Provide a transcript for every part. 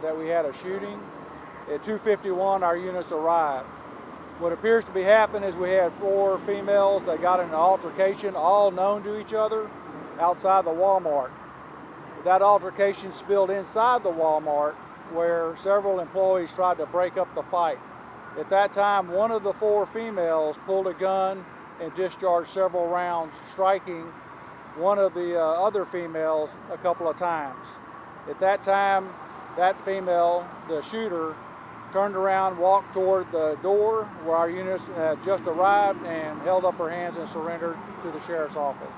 that we had a shooting. At 2:51, our units arrived. What appears to be happening is we had 4 females that got in an altercation, all known to each other, outside the Walmart. That altercation spilled inside the Walmart, where several employees tried to break up the fight. At that time, one of the 4 females pulled a gun and discharged several rounds, striking one of the other females a couple of times. At that time, that female, the shooter, turned around, walked toward the door where our units had just arrived, and held up her hands and surrendered to the sheriff's office.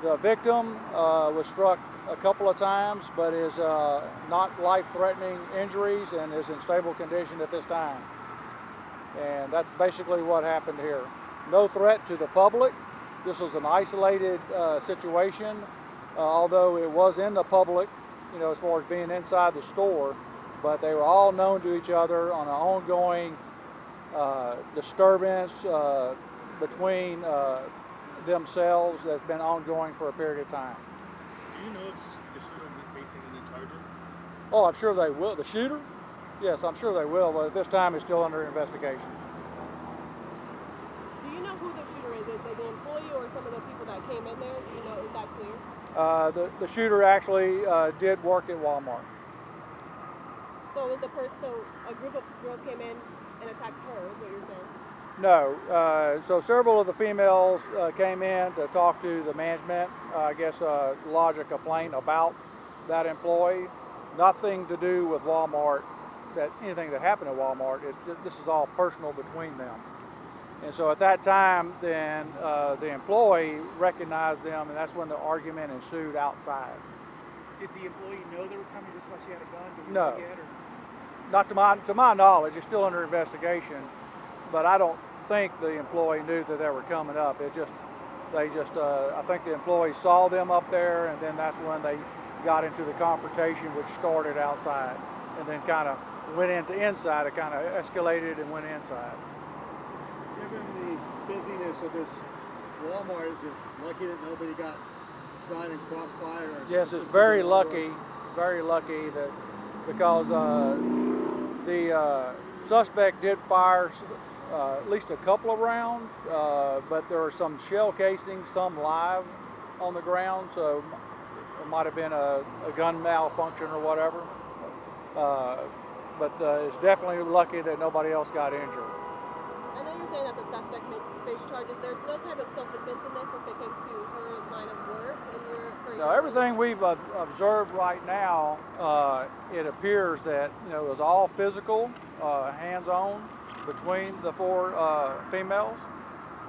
The victim was struck a couple of times, but is not life-threatening injuries and is in stable condition at this time. And that's basically what happened here. No threat to the public. This was an isolated situation, although it was in the public, as far as being inside the store, but they were all known to each other on an ongoing disturbance between themselves that's been ongoing for a period of time. Do you know if the shooter will be facing any charges? Oh, I'm sure they will. The shooter? Yes, I'm sure they will, but at this time it's still under investigation. Do you know who the shooter is? Is it the employee or some of the people that came in there? Do you know, is that clear? The shooter actually did work at Walmart. So was so a group of girls came in and attacked her, is what you're saying? No. So several of the females came in to talk to the management, I guess lodge a complaint about that employee. Nothing to do with Walmart, anything that happened at Walmart. This is all personal between them. And so at that time, then the employee recognized them, and that's when the argument ensued outside. Did the employee know they were coming? That's why she had a gun? Did you No. look at her? Not to my knowledge. It's still under investigation, but I don't think the employee knew that they were coming up. I think the employee saw them up there, and then that's when they got into the confrontation, which started outside, and then kind of went into inside. It kind of escalated and went inside. Given the busyness of this Walmart, is it lucky that nobody got shot in crossfire? Yes, it's very lucky that because the suspect did fire at least a couple of rounds, but there were some shell casings, some live on the ground, so it might have been a gun malfunction or whatever. But it's definitely lucky that nobody else got injured. I know you're saying that the suspect may face charges. There's no type of self-defense in this if they came to her line of work and No, everything we've observed right now, it appears that it was all physical, hands-on between the 4 females,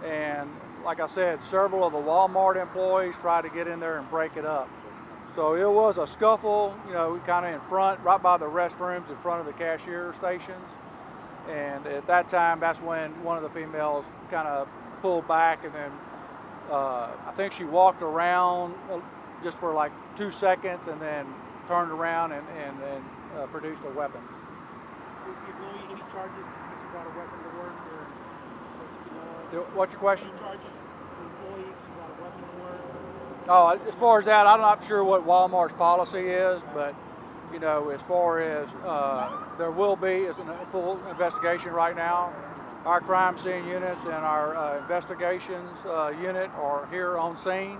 and like I said, several of the Walmart employees tried to get in there and break it up. So it was a scuffle, kind of in front, right by the restrooms in front of the cashier stations. And at that time, that's when one of the females kind of pulled back, and then I think she walked around just for like 2 seconds and then turned around and produced a weapon. Is the employee any charges that you brought a weapon to work? What's your question? Any charges for the employee if you brought a weapon to work? Oh, as far as that, I'm not sure what Walmart's policy is, but as far as there will be, it's a full investigation right now. Our crime scene units and our investigations unit are here on scene,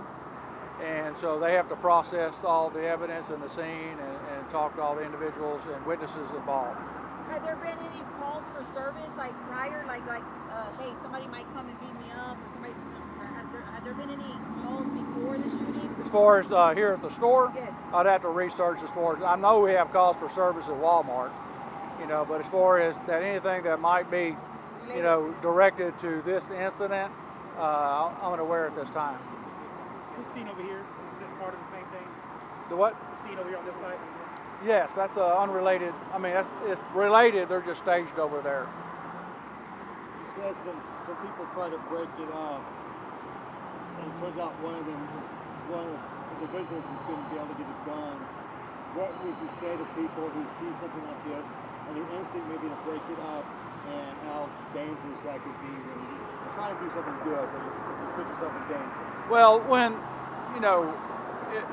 and so they have to process all the evidence in the scene and talk to all the individuals and witnesses involved. Had there been any calls for service, like prior, like hey, somebody might come and beat me up, or somebody? Had there been any calls before the shooting? As far as here at the store, yes. I'd have to research as far as, I know we have calls for service at Walmart, but as far as that anything that might be, directed to this incident, I'm unaware at this time. This scene over here, is it part of the same thing? The what? The scene over here on this side? Yes, that's unrelated. I mean, it's related, they're just staged over there. You said some people try to break it up, and it turns out one of the individuals was going to be able to get a gun. What would you say to people who see something like this and their instinct maybe to break it up, and how dangerous that could be when you're trying to do something good, but you put yourself in danger? Well, when,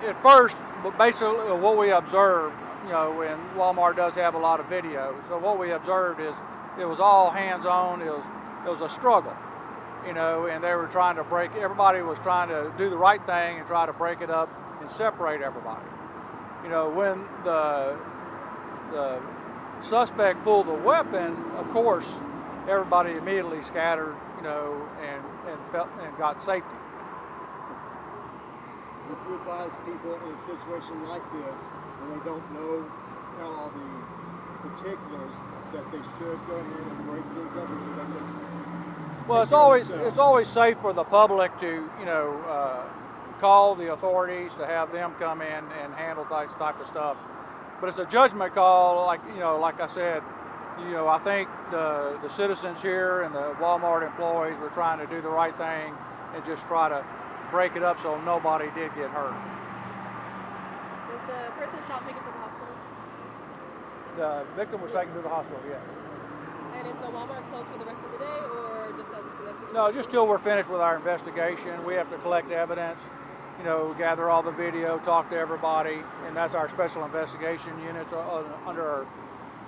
at first, basically what we observed you know, and Walmart does have a lot of video. So what we observed is it was all hands-on. It was a struggle, you know, and they were trying to break. Everybody was trying to do the right thing and try to break it up and separate everybody. You know, when the suspect pulled the weapon, of course, everybody immediately scattered, you know, and got safety. Would you advise people in a situation like this, when they don't know all the particulars, that they should go ahead and break things up, or should they just? Well, it's always safe for the public to, you know, call the authorities to have them come in and handle this type of stuff. But it's a judgment call, like, you know, like I said, you know, I think the citizens here and the Walmart employees were trying to do the right thing and just try to break it up so nobody did get hurt. Was the person shot taken to the hospital? The victim was taken to the hospital, yes. And is the Walmart closed for the rest of the day, or just as this investigation? No, just till we're finished with our investigation. We have to collect evidence, you know, gather all the video, talk to everybody, and that's our special investigation units under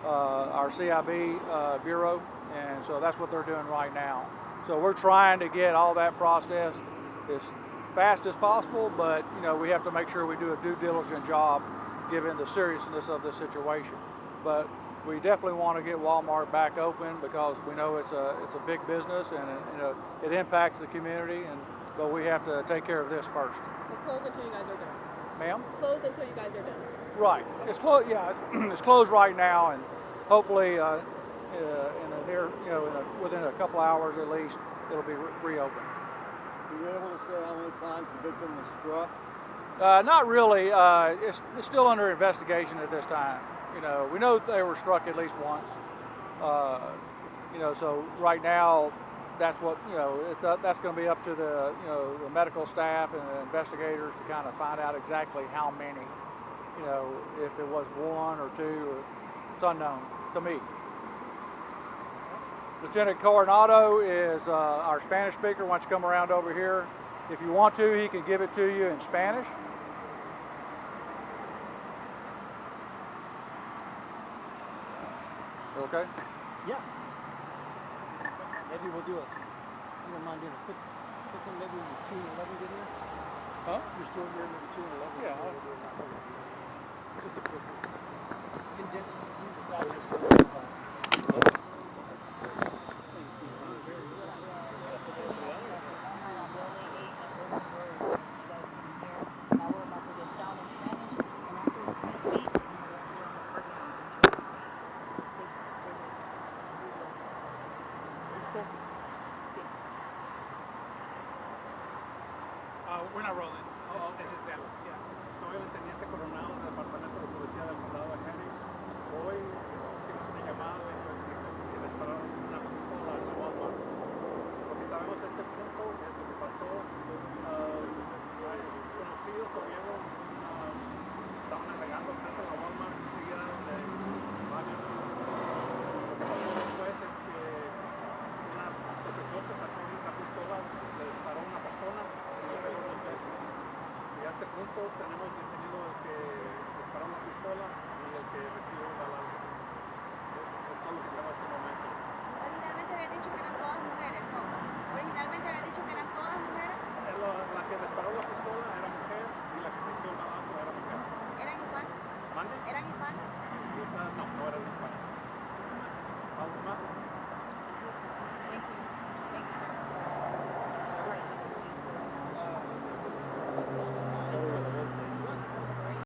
our CIB bureau, and so that's what they're doing right now. So we're trying to get all that processed as fast as possible, but you know, we have to make sure we do a due diligent job given the seriousness of the situation. But we definitely want to get Walmart back open because we know it's a big business and you know, it impacts the community, but we have to take care of this first. So close until you guys are done. Ma'am? Close until you guys are done. Right. It's closed. Yeah, it's closed right now, and hopefully in the near, you know, within a couple hours at least, it'll be reopened. Are you able to say how many times the victim was struck? Not really. It's still under investigation at this time. You know, we know they were struck at least once. You know, so right now, that's what, you know, that's going to be up to the, you know, the medical staff and the investigators to kind of find out exactly how many. You know, if it was one or two, it's unknown to me. Lieutenant Coronado is our Spanish speaker. Why don't you come around over here? If you want to, he can give it to you in Spanish. Okay? Yeah. Maybe we'll do it. You don't mind doing a quick one, maybe 2 and 11 get here? Huh? You're still here, maybe 2 and 11? Yeah. Just a quick one. Condensed. We're not rolling. It's just that. Yeah. Soy el teniente coronel.